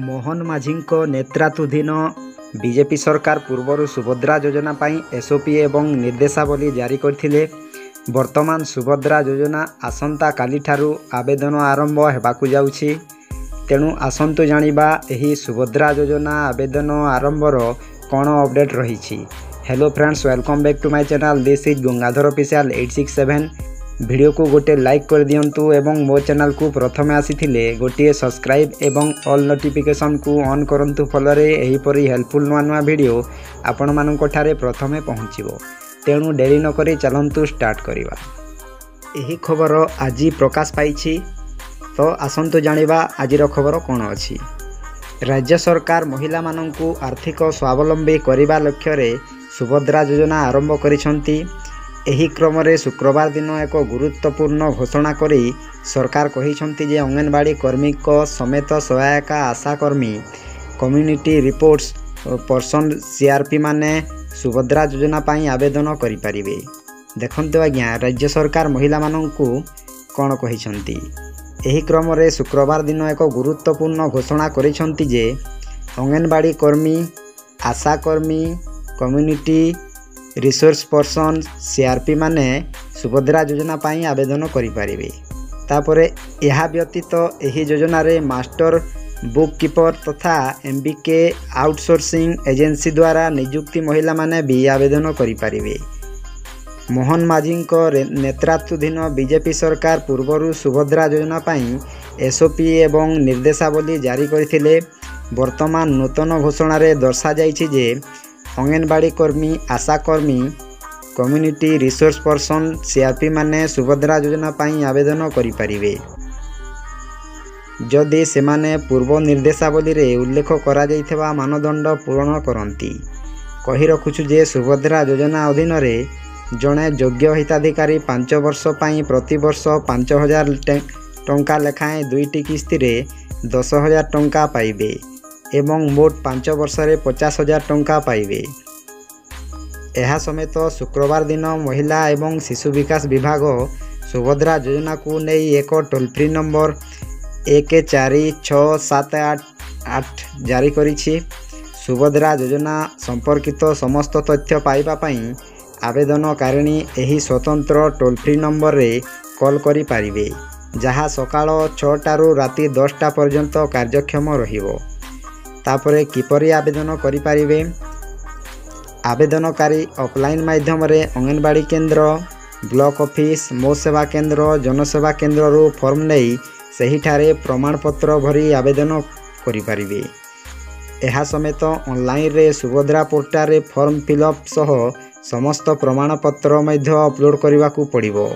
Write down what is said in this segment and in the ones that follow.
Mohan माझीଙ୍କ नेतृत्वाधीन BJP सरकार पूर्वर सुभद्रा योजना पर एसओपी एवं निर्देशावली जारी करथिले। वर्तमान सुभद्रा योजना आसंता काली ठारू आवेदन आरंभ हेबाकु जाउछि। तेणु आसंतु जानिबा एही सुभद्रा योजना आवेदन आरंभर कौन अपडेट रही। Hello friends, welcome back to my channel. This is Gangadhar official 867। Video को गोटे लाइक कर दियंतु एवं मो चैनल को प्रथमे आसीथिले गोटे सब्सक्राइब एवं ऑल नोटिफिकेशन को ऑन करंतु। फलरे एही परी हेल्पफुल नुआ वीडियो आपण मानक ठारे प्रथमे पहुँचो। तेणु डेरी न करी चलंतु स्टार्ट करिवा। एही खबर आज प्रकाश पाइछि, तो आसंतु जानिबा आजिर खबर कौन अछि। राज्य सरकार महिला माननकु आर्थिक स्वावलंबी करिबा लक्ष्य रे सुभद्रा योजना आरंभ करिसंती। एही क्रम रे शुक्रवार दिन एक गुरुत्वपूर्ण घोषणा करी सरकार कहिसंती जे अंगनवाड़ी कर्मी को समेत सहायक आशाकर्मी, कम्युनिटी रिपोर्ट्स पर्सन सीआरपी माने सुभद्रा योजना पाई आवेदन करि परिबे। देखंतु आज्ञा राज्य सरकार महिला माननकु कोन कहिसंती। एही क्रम रे शुक्रवार दिन एक गुरुत्वपूर्ण घोषणा करिसंती जे अंगनवाड़ी कर्मी, आशाकर्मी, कम्युनिटी रिसोर्स पर्सन सीआरपी माने सुभद्रा योजना पाई आवेदन करि परिबे। तापरे यह व्यतीत एही योजना रे मास्टर बुक कीपर तथा एमबीके आउटसोर्सिंग एजेंसी द्वारा नियुक्ति महिला माने भी आवेदन करि परिबे। मोहन माझीଙ୍କ नेतृत्वाधीन बीजेपी सरकार पूर्वर सुभद्रा योजना पाई एसओपी एवं निर्देशावली जारी करथिले। वर्तमान नूतन घोषणा रे दर्शा जाइछि जे अंगनवाड़ी कर्मी, आशाकर्मी, कम्युनिटी रिसोर्स पर्सन सीआरपी माने सुभद्रा योजना पाई आवेदन करि परिबे जदि सेमाने पूर्व निर्देशावली रे उल्लेख करा जाइथबा मानदंड पूर्ण करंती। कहि रखुछु जे सुभद्रा योजना अधीन रे जणे योग्य हिताधिकारी 5 वर्ष पाई प्रति वर्ष 5000 टंका लेखाएं 2टी किस्ती रे 10000 टंका पाइबे एवं मोट 5 वर्ष रे 50,000 टंका पाइबे। एहा समेत शुक्रवार दिन महिला एवं शिशु विकास विभाग सुभद्रा योजना को नहीं एक टोल फ्री नंबर 146788 जारी करिछि। सुभद्रा योजना संपर्कित समस्त तथ्य पाइबा पई आवेदनकारिणी एही स्वतंत्र टोल फ्री नंबर रे कॉल करि पारिबे, जहा सकाळ 6टारू राति 10टा पर्यंत कार्यक्षम रहिबो। तापरे किपरि आवेदन करि पारिबे। आवेदनकारी ऑफलाइन माध्यम रे अंगनवाड़ी केंद्र, ब्लॉक ऑफिस, मो सेवा केंद्र, जनसेवा केंद्र रो फॉर्म नहीं सही ठारे प्रमाणपत्र भरी आवेदन करि पारिबे। एहा समेत ऑनलाइन रे सुभद्रा पोर्टल रे फॉर्म फिलअप सह समस्त प्रमाणपत्र मध्य अपलोड करबाकू पड़िबो।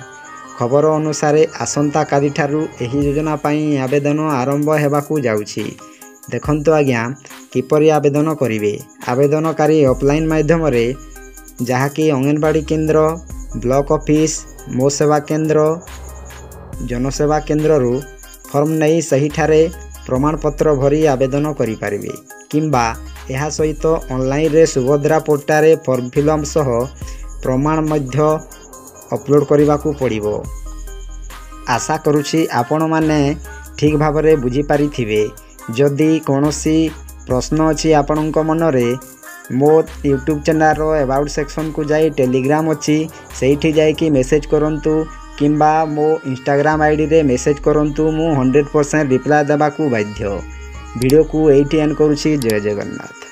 खबर अनुसार आसंता काली ठारू एही योजना पाई आवेदन आरंभ हेबाकू जाउछि। देखंतु आज्ञा किपरि आवेदन करिवे। आवेदनकारी ऑफलाइन माध्यम रे जहाँकि अंगनवाड़ी केंद्र, ब्लॉक ऑफिस, मो सेवा केंद्र, जनसेवा केंद्र रु फॉर्म नहीं सही ठारे प्रमाणपत्र भरी आवेदन करि पारिबे, किंबा एहा सहित ऑनलाइन रे सुभद्रा पोर्टल रे फॉर्म फिलअप सह प्रमाण मध्य अपलोड करबाकू पड़िबो। आशा करूछि आपण माने ठीक भाबरे बुझी पारिथिबे। जदि कौनसी प्रश्न अच्छी आपणक मनरे मो यूट्यूब चैनल रो अबाउट सेक्शन को जाई टेलीग्राम अच्छी सेठी जाई कि मेसेज करंतु, किंबा मो इंस्टाग्राम आईडी रे मेसेज करंतु। मु 100% रिप्लाई देबाकू बाध्य। वीडियो को एठी एंड करूछि। जय जगन्नाथ।